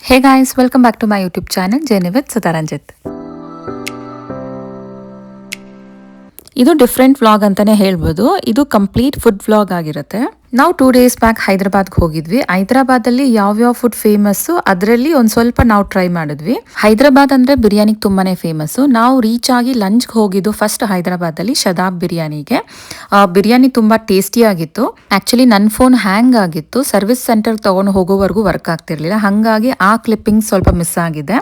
Hey guys, welcome back to my YouTube channel Journey with Sudharanjit. ಇದು different vlog ಅಂತಾನೆ ಹೇಳ್ಬೋದು. ಇದು complete food vlog ಆಗಿರುತ್ತೆ. ನಾವು 2 days ಬ್ಯಾಕ್ ಹೈದರಾಬಾದ್ಗೆ ಹೋಗಿದ್ವಿ. ಹೈದರಾಬಾದಲ್ಲಿ ಯಾವ್ಯಾವ ಫುಡ್ ಫೇಮಸ್ಸು ಅದರಲ್ಲಿ ಒಂದು ಸ್ವಲ್ಪ ನಾವು ಟ್ರೈ ಮಾಡಿದ್ವಿ. ಹೈದರಾಬಾದ್ ಅಂದ್ರೆ ಬಿರಿಯಾನಿಗೆ ತುಂಬಾನೇ ಫೇಮಸ್ಸು. ನಾವು ರೀಚ್ ಆಗಿ ಲಂಚ್ಗೆ ಹೋಗಿದ್ದು ಫಸ್ಟ್ ಹೈದರಾಬಾದಲ್ಲಿ ಶದಾಬ್ ಬಿರಿಯಾನಿಗೆ. ಬಿರಿಯಾನಿ ತುಂಬಾ ಟೇಸ್ಟಿ ಆಗಿತ್ತು. ಆಕ್ಚುಲಿ ನನ್ನ ಫೋನ್ ಹ್ಯಾಂಗ್ ಆಗಿತ್ತು, ಸರ್ವಿಸ್ ಸೆಂಟರ್ ತಗೊಂಡು ಹೋಗೋವರೆಗೂ ವರ್ಕ್ ಆಗ್ತಿರ್ಲಿಲ್ಲ, ಹಾಗಾಗಿ ಆ ಕ್ಲಿಪ್ಪಿಂಗ್ ಸ್ವಲ್ಪ ಮಿಸ್ ಆಗಿದೆ.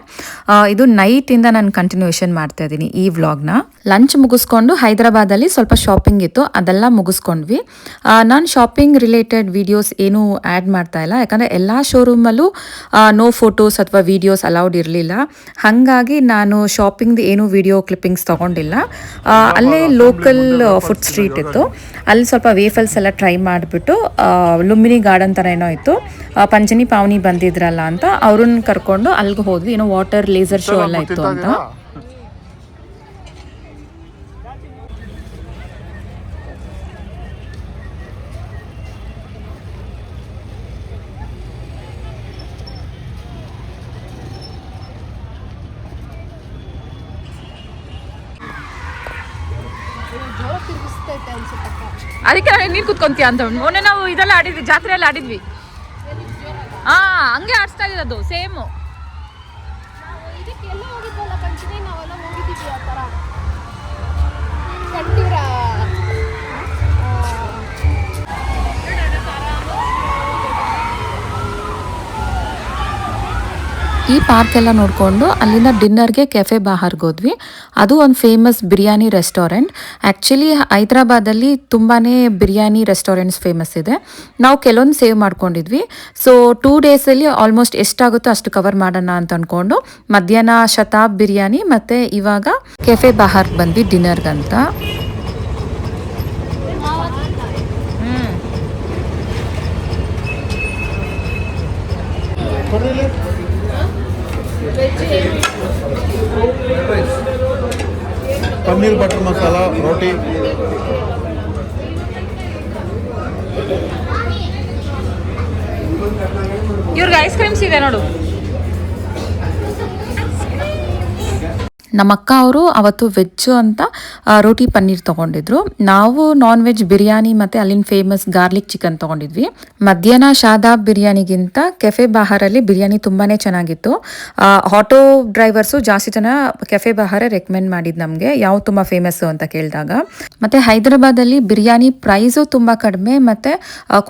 ಇದು ನೈಟ್ ಇಂದ ನಾನು ಕಂಟಿನ್ಯೂಷನ್ ಮಾಡ್ತಾ ಇದ್ದೀನಿ ಈ ವ್ಲಾಗ್ನ. ಲಂಚ್ ಮುಗಿಸ್ಕೊಂಡು ಹೈದರಾಬಾದಲ್ಲಿ ಸ್ವಲ್ಪ ಶಾಪಿಂಗ್ ಇತ್ತು, ಅದೆಲ್ಲ ಮುಗಿಸ್ಕೊಂಡ್ವಿ. ನಾನು ಶಾಪಿಂಗ್ ರಿಲೇಟೆಡ್ ವಿಡಿಯೋಸ್ ಏನು ಆ್ಯಡ್ ಮಾಡ್ತಾ ಇಲ್ಲ, ಯಾಕಂದರೆ ಎಲ್ಲ ಶೋರೂಮಲ್ಲೂ ನೋ ಫೋಟೋಸ್ ಅಥವಾ ವಿಡಿಯೋಸ್ ಅಲೌಡ್ ಇರಲಿಲ್ಲ. ಹಾಗಾಗಿ ನಾನು ಶಾಪಿಂಗ್ದು ಏನು ವಿಡಿಯೋ ಕ್ಲಿಪ್ಪಿಂಗ್ಸ್ ತೊಗೊಂಡಿಲ್ಲ. ಅಲ್ಲೇ ಲೋಕಲ್ ಫುಡ್ ಸ್ಟ್ರೀಟ್ ಇತ್ತು, ಅಲ್ಲಿ ಸ್ವಲ್ಪ ವೇಫಲ್ಸ್ ಎಲ್ಲ ಟ್ರೈ ಮಾಡಿಬಿಟ್ಟು ಲುಂಬಿನಿ ಗಾರ್ಡನ್ ಥರ ಏನೋ ಇತ್ತು, ಪಂಚನಿ ಪಾವನಿ ಬಂದಿದ್ರಲ್ಲ ಅಂತ ಅವ್ರನ್ನ ಕರ್ಕೊಂಡು ಅಲ್ಲಿಗೆ ಹೋದ್ವಿ. ಏನೋ ವಾಟರ್ ಲೇಸರ್ ಶೋ ಎಲ್ಲ ಇತ್ತು ಅಂತ. ಅದಕ್ಕೆ ನೀರು ಕುತ್ಕೊಂತೀಯ ಅಂತ. ಮೊನ್ನೆ ನಾವು ಇದೆಲ್ಲ ಆಡಿದ್ವಿ, ಜಾತ್ರೆಯಲ್ಲಿ ಆಡಿದ್ವಿ. ಹಂಗೆ ಆಡಿಸ್ತಾ ಇರೋದು ಸೇಮು. ಈ ಪಾರ್ಕ್ ಎಲ್ಲ ನೋಡಿಕೊಂಡು ಅಲ್ಲಿಂದ ಡಿನ್ನರ್ಗೆ ಕೆಫೆ ಬಹಾರ್ಗೆ ಹೋದ್ವಿ. ಅದು ಒಂದು ಫೇಮಸ್ ಬಿರಿಯಾನಿ ರೆಸ್ಟೋರೆಂಟ್. ಆ್ಯಕ್ಚುಲಿ ಹೈದರಾಬಾದಲ್ಲಿ ತುಂಬಾ ಬಿರಿಯಾನಿ ರೆಸ್ಟೋರೆಂಟ್ಸ್ ಫೇಮಸ್ ಇದೆ. ನಾವು ಕೆಲವೊಂದು ಸೇವ್ ಮಾಡ್ಕೊಂಡಿದ್ವಿ. ಸೊ 2 daysಲ್ಲಿ ಆಲ್ಮೋಸ್ಟ್ ಎಷ್ಟಾಗುತ್ತೋ ಅಷ್ಟು ಕವರ್ ಮಾಡೋಣ ಅಂತ ಅಂದ್ಕೊಂಡು ಮಧ್ಯಾಹ್ನ ಶತಾಬ್ ಬಿರಿಯಾನಿ ಮತ್ತು ಇವಾಗ ಕೆಫೆ ಬಹಾರ್ಗೆ ಬಂದ್ವಿ ಡಿನ್ನರ್ಗಂತ. ಪನ್ನೀರ್ ಬಟರ್ ಮಸಾಲ ರೋಟಿ. ಇವ್ರಿಗೆ ಐಸ್ ಕ್ರೀಮ್ಸ್ ಇದೆ ನೋಡು. ನಮ್ಮ ಅಕ್ಕ ಅವರು ಅವತ್ತು ವೆಜ್ಜು ಅಂತ ರೋಟಿ ಪನ್ನೀರ್ ತೊಗೊಂಡಿದ್ರು. ನಾವು ನಾನ್ ವೆಜ್ ಬಿರಿಯಾನಿ ಮತ್ತು ಅಲ್ಲಿನ ಫೇಮಸ್ ಗಾರ್ಲಿಕ್ ಚಿಕನ್ ತೊಗೊಂಡಿದ್ವಿ. ಮಧ್ಯಾಹ್ನ ಶಾದಾಬ್ ಬಿರಿಯಾನಿಗಿಂತ ಕೆಫೆ ಬಹಾರಲ್ಲಿ ಬಿರಿಯಾನಿ ತುಂಬಾ ಚೆನ್ನಾಗಿತ್ತು. ಆಟೋ ಡ್ರೈವರ್ಸು ಜಾಸ್ತಿ ಜನ ಕೆಫೆ ಬಹಾರೇ ರೆಕಮೆಂಡ್ ಮಾಡಿದ್ದು ನಮಗೆ, ಯಾವ ತುಂಬ ಫೇಮಸ್ಸು ಅಂತ ಕೇಳಿದಾಗ. ಮತ್ತು ಹೈದರಾಬಾದಲ್ಲಿ ಬಿರಿಯಾನಿ ಪ್ರೈಸು ತುಂಬ ಕಡಿಮೆ ಮತ್ತು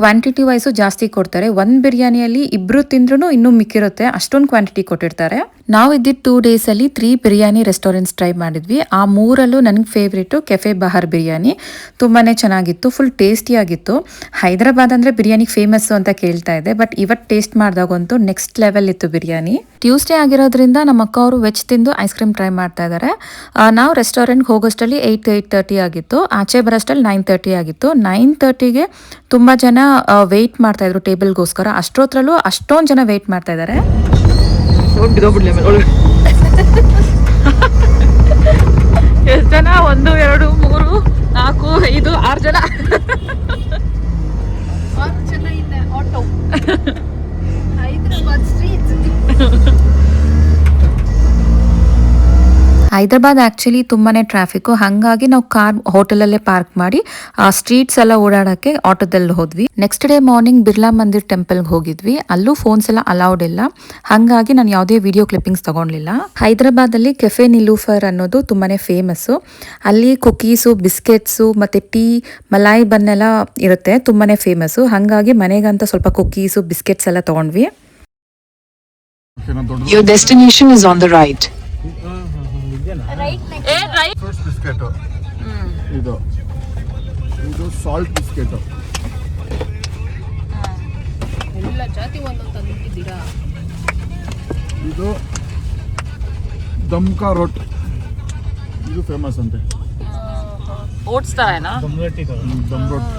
ಕ್ವಾಂಟಿಟಿ ವೈಸು ಜಾಸ್ತಿ ಕೊಡ್ತಾರೆ. ಒಂದು ಬಿರಿಯಾನಿಯಲ್ಲಿ ಇಬ್ಬರು ತಿಂದ್ರೂ ಇನ್ನೂ ಮಿಕ್ಕಿರುತ್ತೆ, ಅಷ್ಟೊಂದು ಕ್ವಾಂಟಿಟಿ ಕೊಟ್ಟಿರ್ತಾರೆ. ನಾವು ಇದ್ದಿದ್ದು 2 daysಲ್ಲಿ 3 ಬಿರಿಯಾನಿ ರೆಸ್ಟೋರೆಂಟ್ಸ್ ಟ್ರೈ ಮಾಡಿದ್ವಿ. ಆ 3ರಲ್ಲೂ ನನಗೆ ಫೇವ್ರೇಟು ಕೆಫೆ ಬಹಾರ್ ಬಿರಿಯಾನಿ. ತುಂಬಾ ಚೆನ್ನಾಗಿತ್ತು, ಫುಲ್ ಟೇಸ್ಟಿಯಾಗಿತ್ತು. ಹೈದರಾಬಾದ್ ಅಂದರೆ ಬಿರಿಯಾನಿ ಫೇಮಸ್ಸು ಅಂತ ಕೇಳ್ತಾ ಇದೆ, ಬಟ್ ಇವತ್ತು ಟೇಸ್ಟ್ ಮಾಡಿದಾಗಂತೂ ನೆಕ್ಸ್ಟ್ ಲೆವೆಲ್ ಇತ್ತು ಬಿರಿಯಾನಿ. ಟ್ಯೂಸ್ಡೇ ಆಗಿರೋದ್ರಿಂದ ನಮ್ಮ ಅಕ್ಕ ಅವರು ವೆಜ್ ತಿಂದು ಐಸ್ ಕ್ರೀಮ್ ಟ್ರೈ ಮಾಡ್ತಾ ಇದ್ದಾರೆ. ನಾವು ರೆಸ್ಟೋರೆಂಟ್ಗೆ ಹೋಗೋಷ್ಟರಲ್ಲಿ 8:30 ಆಗಿತ್ತು, ಆಚೆ ಬರೋಷ್ಟರಲ್ಲಿ 9:30 ಆಗಿತ್ತು. 9:30ಗೆ ತುಂಬ ಜನ ವೆಯ್ಟ್ ಮಾಡ್ತಾಯಿದ್ರು ಟೇಬಲ್ಗೋಸ್ಕರ. ಅಷ್ಟೊತ್ತರಲ್ಲೂ ಅಷ್ಟೊಂದು ಜನ ವೆಯ್ಟ್ ಮಾಡ್ತಾ ಇದ್ದಾರೆ. ಎಷ್ಟು ಜನ? 1 2 3 4 5 6 ಜನ. 6 ಜನ ಇದೆ auto. Hyderabad street. Hyderabad actually ತುಂಬಾ ಟ್ರಾಫಿಕ್ಕು, ಹಾಗಾಗಿ ನಾವು ಕಾರ್ ಹೋಟೆಲಲ್ಲೇ ಪಾರ್ಕ್ ಮಾಡಿ ಸ್ಟ್ರೀಟ್ಸ್ ಎಲ್ಲ ಓಡಾಡೋಕ್ಕೆ ಆಟೋದಲ್ಲಿ ಹೋದ್ವಿ. ನೆಕ್ಸ್ಟ್ ಡೇ ಮಾರ್ನಿಂಗ್ ಬಿರ್ಲಾ ಮಂದಿರ್ ಟೆಂಪಲ್ಗೆ ಹೋಗಿದ್ವಿ. ಅಲ್ಲೂ ಫೋನ್ಸ್ ಎಲ್ಲ ಅಲೌಡ್ ಇಲ್ಲ, ಹಾಗಾಗಿ ನಾನು ಯಾವುದೇ ವಿಡಿಯೋ ಕ್ಲಿಪ್ಪಿಂಗ್ಸ್ ತೊಗೊಂಡಿಲ್ಲ. ಹೈದರಾಬಾದಲ್ಲಿ ಕೆಫೆ ನಿಲೂಫರ್ ಅನ್ನೋದು ತುಂಬಾ ಫೇಮಸ್ಸು. ಅಲ್ಲಿ ಕುಕೀಸು, ಬಿಸ್ಕೆಟ್ಸು ಮತ್ತು ಟೀ, ಮಲಾಯಿ ಬನ್ನೆಲ್ಲ ಇರುತ್ತೆ, ತುಂಬಾ ಫೇಮಸ್ಸು. ಹಾಗಾಗಿ ಮನೆಗಂತ ಸ್ವಲ್ಪ ಕುಕೀಸು, ಬಿಸ್ಕೆಟ್ಸ್ ಎಲ್ಲ ತೊಗೊಂಡ್ವಿ. Your destination is on the right. Fresh biscuit ಇದು ಸಾಲ್ಟ್ ಬಿಸ್ಕೆಟ್. ಎಲ್ಲ ಜಾತಿ ಒಂದೊಂದು ತಂದಿದ್ದೀರಾ. ಇದು ದಮ್ಕಾ ರೋಟ್, ಇದು ಫೇಮಸ್ ಅಂತೆ. ಓಟ್ಸ್ ಥರನಾ? ದಮ್ ರೋಟ್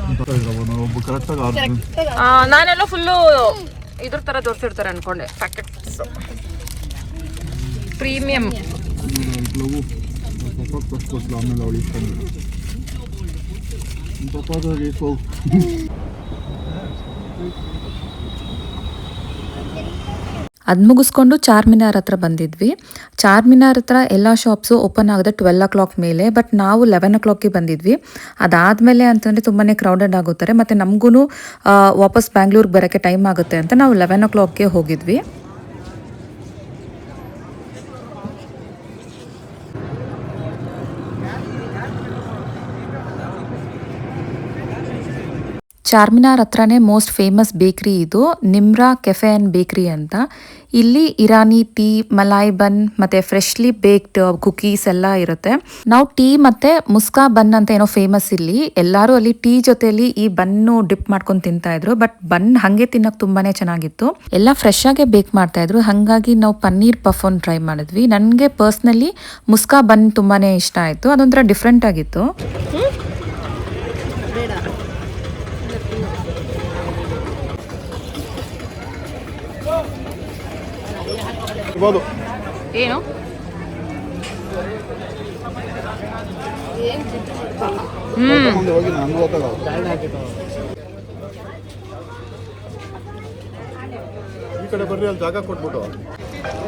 ಅಂತ ಇರೋದು. ಒಬ್ಬ ಕರೆಕ್ಟಾಗಿ ನಾನೆಲ್ಲ ಫುಲ್ಲು ಇದ್ರ ಥರ ತೋರಿಸಿರ್ತಾರೆ ಅನ್ಕೊಂಡೆ. Packets premium. ಆಮೇಲೆ ಅವಳು ಇಷ್ಟ ಅದು ಮುಗಿಸ್ಕೊಂಡು ಚಾರ್ಮಿನಾರ್ ಹತ್ರ ಬಂದಿದ್ವಿ. ಚಾರ್ಮಿನಾರ್ ಹತ್ರ ಎಲ್ಲ ಶಾಪ್ಸು ಓಪನ್ ಆಗಿದೆ 12 o'clock ಮೇಲೆ, ಬಟ್ ನಾವು 11 o'clockಗೆ ಬಂದಿದ್ವಿ. ಅದಾದಮೇಲೆ ಅಂತಂದರೆ ತುಂಬಾ ಕ್ರೌಡೆಡ್ ಆಗುತ್ತಾರೆ, ಮತ್ತು ನಮಗೂ ವಾಪಸ್ ಬ್ಯಾಂಗ್ಳೂರ್ಗೆ ಬರೋಕ್ಕೆ ಟೈಮ್ ಆಗುತ್ತೆ ಅಂತ ನಾವು 11 o'clockಗೆ ಹೋಗಿದ್ವಿ. ಚಾರ್ಮಿನಾರ್ ಹತ್ರನೇ ಮೋಸ್ಟ್ ಫೇಮಸ್ ಬೇಕ್ರಿ ಇದು, ನಿಮ್ರಾ ಕೆಫೆ ಆ್ಯಂಡ್ ಬೇಕ್ರಿ ಅಂತ. ಇಲ್ಲಿ ಇರಾನಿ ಟೀ, ಮಲಾಯ್ ಬನ್ ಮತ್ತು ಫ್ರೆಶ್ಲಿ ಬೇಕ್ಡ್ ಕುಕೀಸ್ ಎಲ್ಲ ಇರುತ್ತೆ. ನಾವು ಟೀ ಮತ್ತು ಮುಸ್ಕಾ ಬನ್ ಅಂತ ಏನೋ ಫೇಮಸ್ ಇಲ್ಲಿ. ಎಲ್ಲರೂ ಅಲ್ಲಿ ಟೀ ಜೊತೆಯಲ್ಲಿ ಈ ಬನ್ನು ಡಿಪ್ ಮಾಡ್ಕೊಂಡು ತಿಂತಾಯಿದ್ರು, ಬಟ್ ಬನ್ ಹಾಗೆ ತಿನ್ನೋಕೆ ತುಂಬಾ ಚೆನ್ನಾಗಿತ್ತು. ಎಲ್ಲ ಫ್ರೆಶ್ ಆಗೇ ಬೇಕ್ ಮಾಡ್ತಾಯಿದ್ರು, ಹಾಗಾಗಿ ನಾವು ಪನ್ನೀರ್ ಪಫ್ಫನ್ನು ಟ್ರೈ ಮಾಡಿದ್ವಿ. ನನಗೆ ಪರ್ಸ್ನಲಿ ಮುಸ್ಕಾ ಬನ್ ತುಂಬಾ ಇಷ್ಟ ಆಯಿತು, ಅದೊಂಥರ ಡಿಫ್ರೆಂಟ್ ಆಗಿತ್ತು. ಇರ್ಬೋದು. ಏನು ಮುಂದೆ ಹೋಗಿ ನನಗೂ ಗೊತ್ತಾಗಲ್ಲ. ಈ ಕಡೆ ಬರ್ರಿ, ಅಲ್ಲಿ ಜಾಗ ಕೊಟ್ಬಿಟ್ಟು.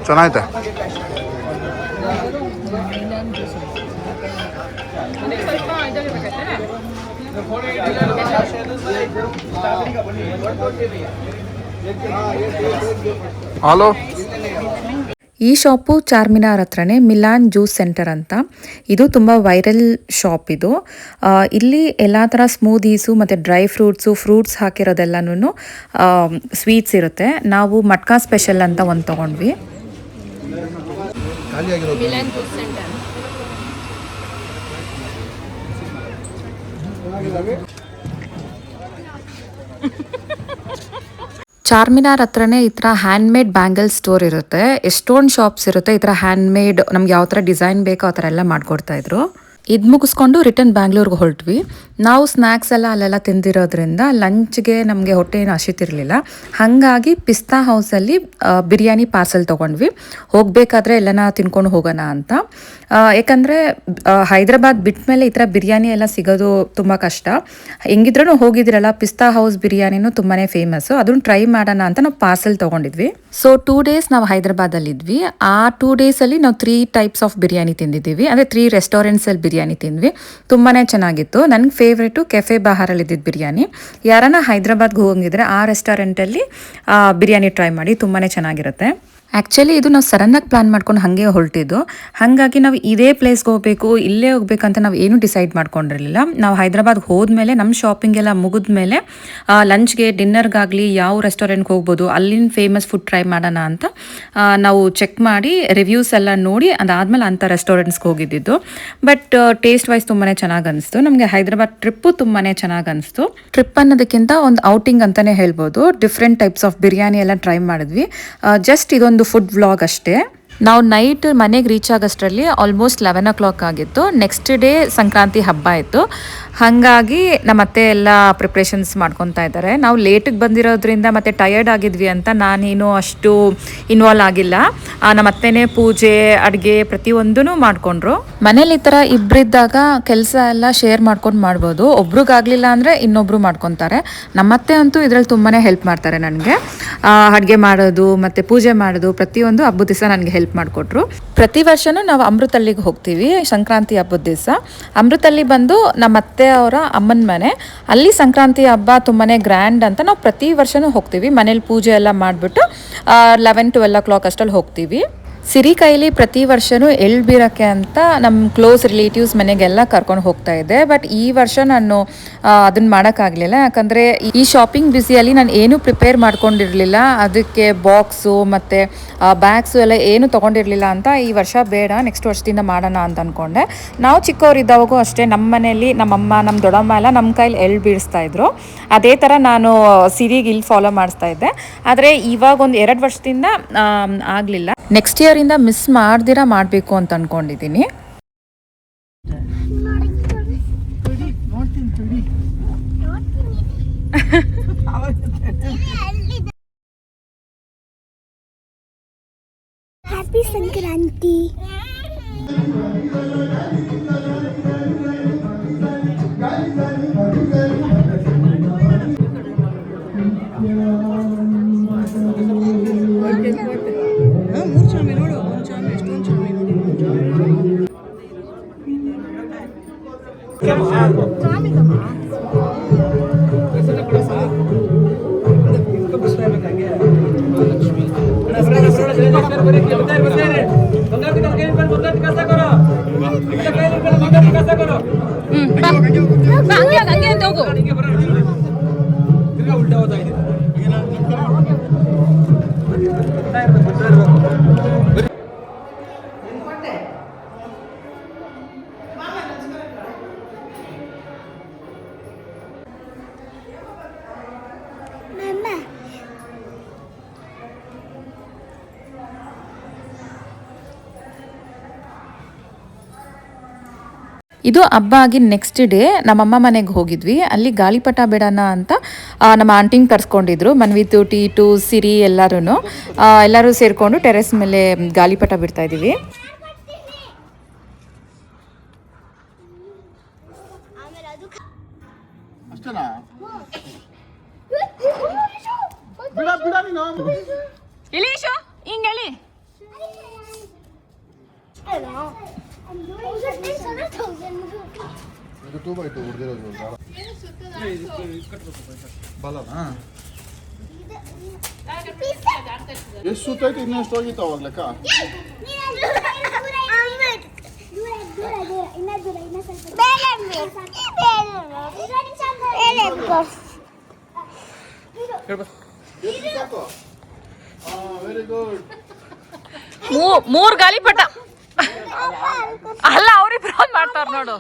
ಚೆನ್ನಾಯ್ತೆ. ಹಲೋ, ಈ ಶಾಪು ಚಾರ್ಮಿನಾರ್ ಹತ್ರನೇ ಮಿಲಾನ್ ಜ್ಯೂಸ್ ಸೆಂಟರ್ ಅಂತ. ಇದು ತುಂಬ ವೈರಲ್ ಶಾಪ್ ಇದು. ಇಲ್ಲಿ ಎಲ್ಲ ಥರ ಸ್ಮೂದೀಸು ಮತ್ತು ಡ್ರೈ ಫ್ರೂಟ್ಸ್ ಹಾಕಿರೋದೆಲ್ಲನೂ ಸ್ವೀಟ್ಸ್ ಇರುತ್ತೆ. ನಾವು ಮಟ್ಕಾ ಸ್ಪೆಷಲ್ ಅಂತ ಒಂದು ತೊಗೊಂಡ್ವಿ. Milan juice centre. ಚಾರ್ಮಿನಾರ್ ಹತ್ರನೇ ಈ ಥರ ಹ್ಯಾಂಡ್ಮೇಡ್ ಬ್ಯಾಂಗಲ್ ಸ್ಟೋರ್ ಇರುತ್ತೆ. ಎಷ್ಟೊಂದು ಶಾಪ್ಸ್ ಇರುತ್ತೆ ಈ ಥರ ಹ್ಯಾಂಡ್ಮೇಡ್, ನಮ್ಗೆ ಯಾವ ಥರ ಡಿಸೈನ್ ಬೇಕೋ ಆ ಥರ ಎಲ್ಲ ಮಾಡಿಕೊಡ್ತಾಯಿದ್ರು. ಇದು ಮುಗಿಸ್ಕೊಂಡು ರಿಟರ್ನ್ ಬ್ಯಾಂಗ್ಳೂರ್ಗೆ ಹೊರಟ್ವಿ. ನಾವು ಸ್ನ್ಯಾಕ್ಸ್ ಎಲ್ಲ ಅಲ್ಲೆಲ್ಲ ತಿಂದಿರೋದ್ರಿಂದ ಲಂಚ್ಗೆ ನಮಗೆ ಹೊಟ್ಟೆ ಏನು ಹಸಿತಿರಲಿಲ್ಲ. ಹಾಗಾಗಿ ಪಿಸ್ತಾ ಹೌಸಲ್ಲಿ ಬಿರಿಯಾನಿ ಪಾರ್ಸಲ್ ತೊಗೊಂಡ್ವಿ. ಹೋಗಬೇಕಾದ್ರೆ ಎಲ್ಲನ ತಿನ್ಕೊಂಡು ಹೋಗೋಣ ಅಂತ. ಯಾಕಂದರೆ ಹೈದ್ರಾಬಾದ್ ಬಿಟ್ಟ ಮೇಲೆ ಈ ಥರ ಬಿರಿಯಾನಿ ಎಲ್ಲ ಸಿಗೋದು ತುಂಬ ಕಷ್ಟ. ಹೆಂಗಿದ್ರೂ ಹೋಗಿದ್ರಲ್ಲ, ಪಿಸ್ತಾ ಹೌಸ್ ಬಿರಿಯಾನಿನೂ ತುಂಬಾ ಫೇಮಸ್ಸು, ಅದನ್ನು ಟ್ರೈ ಮಾಡೋಣ ಅಂತ ನಾವು ಪಾರ್ಸಲ್ ತೊಗೊಂಡಿದ್ವಿ. ಸೊ 2 days ನಾವು ಹೈದ್ರಾಬಾದಲ್ಲಿದ್ವಿ. ಆ 2 daysಲ್ಲಿ ನಾವು 3 types ಆಫ್ ಬಿರಿಯಾನಿ ತಿಂದಿದ್ದೀವಿ. ಅಂದರೆ 3 ರೆಸ್ಟೋರೆಂಟ್ಸಲ್ಲಿ ಬಿರಿಯಾನಿ ತಿಂದ್ವಿ. ತುಂಬಾ ಚೆನ್ನಾಗಿತ್ತು. ನನಗೆ ಫೇವ್ರೇಟು ಕೆಫೆ ಬಹಾರಲ್ಲಿ ಇದ್ದಿದ್ದು ಬಿರಿಯಾನಿ. ಯಾರನ್ನ ಹೈದ್ರಾಬಾದ್ಗೆ ಹೋಗಿದ್ರೆ ಆ ರೆಸ್ಟೋರೆಂಟಲ್ಲಿ ಬಿರಿಯಾನಿ ಟ್ರೈ ಮಾಡಿ, ತುಂಬಾ ಚೆನ್ನಾಗಿರುತ್ತೆ. ಆ್ಯಕ್ಚುಲಿ ಇದು ನಾವು ಸಡನ್ನಾಗಿ ಪ್ಲ್ಯಾನ್ ಮಾಡ್ಕೊಂಡು ಹಾಗೆ ಹೊರಟಿದ್ದು. ಹಾಗಾಗಿ ನಾವು ಇದೇ ಪ್ಲೇಸ್ಗೆ ಹೋಗಬೇಕು, ಇಲ್ಲೇ ಹೋಗ್ಬೇಕಂತ ನಾವು ಏನೂ ಡಿಸೈಡ್ ಮಾಡ್ಕೊಂಡಿರಲಿಲ್ಲ. ನಾವು ಹೈದ್ರಾಬಾದ್ಗೆ ಹೋದ್ಮೇಲೆ ನಮ್ಮ ಶಾಪಿಂಗ್ ಎಲ್ಲ ಮುಗಿದ್ಮೇಲೆ ಲಂಚ್ಗೆ ಡಿನ್ನರ್ಗಾಗಲಿ ಯಾವ ರೆಸ್ಟೋರೆಂಟ್ಗೆ ಹೋಗ್ಬೋದು, ಅಲ್ಲಿನ ಫೇಮಸ್ ಫುಡ್ ಟ್ರೈ ಮಾಡೋಣ ಅಂತ ನಾವು ಚೆಕ್ ಮಾಡಿ ರಿವ್ಯೂಸ್ ಎಲ್ಲ ನೋಡಿ ಅದಾದಮೇಲೆ ಅಂಥ ರೆಸ್ಟೋರೆಂಟ್ಸ್ಗೆ ಹೋಗಿದ್ದಿದ್ದು. ಬಟ್ ಟೇಸ್ಟ್ ವೈಸ್ ತುಂಬಾ ಚೆನ್ನಾಗಿ ಅನಿಸ್ತು. ನಮಗೆ ಹೈದ್ರಾಬಾದ್ ಟ್ರಿಪ್ಪು ತುಂಬಾ ಚೆನ್ನಾಗಿ ಅನಿಸ್ತು. ಟ್ರಿಪ್ ಅನ್ನೋದಕ್ಕಿಂತ ಒಂದು ಔಟಿಂಗ್ ಅಂತಲೇ ಹೇಳ್ಬೋದು. ಡಿಫ್ರೆಂಟ್ ಟೈಪ್ಸ್ ಆಫ್ ಬಿರಿಯಾನಿ ಎಲ್ಲ ಟ್ರೈ ಮಾಡಿದ್ವಿ. ಜಸ್ಟ್ ಇದೊಂದು ಫುಡ್ ವ್ಲಾಗ್ ಅಷ್ಟೇ. ನಾವು ನೈಟ್ ಮನೆಗೆ ರೀಚ್ ಆಗೋಷ್ಟರಲ್ಲಿ ಆಲ್ಮೋಸ್ಟ್ 11 o'clock ಆಗಿತ್ತು. ನೆಕ್ಸ್ಟ್ ಡೇ ಸಂಕ್ರಾಂತಿ ಹಬ್ಬ ಇತ್ತು. ಹಾಗಾಗಿ ನಮ್ಮ ಅತ್ತೆ ಎಲ್ಲ ಪ್ರಿಪ್ರೇಷನ್ಸ್ ಮಾಡ್ಕೊತಾ ಇದ್ದಾರೆ. ನಾವು ಲೇಟಿಗೆ ಬಂದಿರೋದ್ರಿಂದ ಮತ್ತು ಟಯರ್ಡ್ ಆಗಿದ್ವಿ ಅಂತ ನಾನೇನು ಅಷ್ಟು ಇನ್ವಾಲ್ವ್ ಆಗಿಲ್ಲ. ನಮ್ಮ ಅತ್ತೆನೇ ಪೂಜೆ, ಅಡುಗೆ ಪ್ರತಿಯೊಂದೂ ಮಾಡಿಕೊಂಡ್ರು. ಮನೇಲಿ ಈ ಥರ ಇಬ್ಬರಿದ್ದಾಗ ಕೆಲಸ ಎಲ್ಲ ಶೇರ್ ಮಾಡ್ಕೊಂಡು ಮಾಡ್ಬೋದು. ಒಬ್ರಿಗಾಗಲಿಲ್ಲ ಅಂದರೆ ಇನ್ನೊಬ್ರು ಮಾಡ್ಕೊತಾರೆ. ನಮ್ಮತ್ತೆ ಅಂತೂ ಇದರಲ್ಲಿ ತುಂಬಾ ಹೆಲ್ಪ್ ಮಾಡ್ತಾರೆ ನನಗೆ. ಅಡುಗೆ ಮಾಡೋದು ಮತ್ತು ಪೂಜೆ ಮಾಡೋದು ಪ್ರತಿಯೊಂದು ಹಬ್ಬದ ದಿವಸ ನನಗೆ ಹೆಲ್ಪ್ ಮಾಡಿಕೊಟ್ರು. ಪ್ರತಿ ವರ್ಷವೂ ನಾವು ಅಮೃತಹಳ್ಳಿಗೆ ಹೋಗ್ತೀವಿ ಸಂಕ್ರಾಂತಿ ಹಬ್ಬದ ದಿವಸ. ಅಮೃತಹಳ್ಳಿ ಬಂದು ನಮ್ಮ ಅತ್ತೆ ಅವರ ಅಮ್ಮನ ಮನೆ. ಅಲ್ಲಿ ಸಂಕ್ರಾಂತಿ ಹಬ್ಬ ತುಂಬಾ ಗ್ರ್ಯಾಂಡ್ ಅಂತ ನಾವು ಪ್ರತಿ ವರ್ಷವೂ ಹೋಗ್ತೀವಿ. ಮನೇಲಿ ಪೂಜೆ ಎಲ್ಲ ಮಾಡಿಬಿಟ್ಟು 11-12 o'clock ಅಷ್ಟಲ್ಲಿ ಹೋಗ್ತೀವಿ. ಸಿರಿ ಕೈಲಿ ಪ್ರತಿ ವರ್ಷವೂ ಎಳ್ಳು ಬೀರಕ್ಕೆ ಅಂತ ನಮ್ಮ ಕ್ಲೋಸ್ ರಿಲೇಟಿವ್ಸ್ ಮನೆಗೆಲ್ಲ ಕರ್ಕೊಂಡು ಹೋಗ್ತಾ ಇದ್ದೆ. ಬಟ್ ಈ ವರ್ಷ ನಾನು ಅದನ್ನು ಮಾಡೋಕ್ಕಾಗಲಿಲ್ಲ. ಯಾಕಂದರೆ ಈ ಶಾಪಿಂಗ್ ಬ್ಯುಸಿಯಲ್ಲಿ ನಾನು ಏನೂ ಪ್ರಿಪೇರ್ ಮಾಡ್ಕೊಂಡಿರಲಿಲ್ಲ. ಅದಕ್ಕೆ ಬಾಕ್ಸು ಮತ್ತು ಬ್ಯಾಗ್ಸು ಎಲ್ಲ ಏನೂ ತೊಗೊಂಡಿರಲಿಲ್ಲ ಅಂತ ಈ ವರ್ಷ ಬೇಡ, ನೆಕ್ಸ್ಟ್ ವರ್ಷದಿಂದ ಮಾಡೋಣ ಅಂತ ಅಂದ್ಕೊಂಡೆ. ನಾವು ಚಿಕ್ಕವರಿದ್ದಾವಾಗೂ ಅಷ್ಟೇ ನಮ್ಮ ಮನೆಯಲ್ಲಿ ನಮ್ಮಮ್ಮ, ನಮ್ಮ ದೊಡ್ಡಮ್ಮ ಎಲ್ಲ ನಮ್ಮ ಕೈಲಿ ಎಳ್ಳು ಬೀಳಿಸ್ತಾಯಿದ್ರು. ಅದೇ ಥರ ನಾನು ಸಿರಿಗೆ ಇಲ್ಲಿ ಫಾಲೋ ಮಾಡಿಸ್ತಾ ಇದ್ದೆ. ಆದರೆ ಇವಾಗ ಒಂದು 2 ವರ್ಷದಿಂದ ಆಗಲಿಲ್ಲ. ನೆಕ್ಸ್ಟ್ ಇಯರಿಂದ ಮಿಸ್ ಮಾಡ್ದಿರ ಮಾಡಬೇಕು ಅಂತ ಅಂದ್ಕೊಂಡಿದ್ದೀನಿ. ಹ್ಯಾಪಿ ಸಂಕ್ರಾಂತಿ. ಹಂಗೆ ಅಂತ ಹೋಗು. Mama. ಇದು ಹಬ್ಬ ಆಗಿ ನೆಕ್ಸ್ಟ್ ಡೇ ನಮ್ಮಮ್ಮ ಮನೆಗೆ ಹೋಗಿದ್ವಿ. ಅಲ್ಲಿ ಗಾಳಿಪಟ ಬಿಡೋಣ ಅಂತ ನಮ್ಮ ಆಂಟಿಂಗ್ ತರಿಸ್ಕೊಂಡಿದ್ರು. ಮನ್ವಿತು, ಟೀಟು, ಸಿರಿ ಎಲ್ಲರೂ ಸೇರಿಕೊಂಡು ಟೆರೆಸ್ ಮೇಲೆ ಗಾಳಿಪಟ ಬಿಡ್ತಾ ಇದ್ದೀವಿ. ಅಷ್ಟೇನಾ? ಬಿಡ ಬಿಡ ನೀನು. ಇಲೀಶು ಹಿಂಗೆ ಎಳಿ. ಇದು 2x2 ಹೊಡೆದಿರೋದು ಬಲನಾ? ಎಷ್ಟು ಸುತ್ತಾಯ್ತು? ಇನ್ನೆಷ್ಟು ಹೋಗಿತ್ತು ಅವಾಗ ಲೆಕ್ಕ? Very good. ಮೂರ್ ಗಾಳಿಪಟ ಅಲ್ಲ, ಅವ್ರಿಬ್ರು ಮಾಡ್ತಾರ ನೋಡು.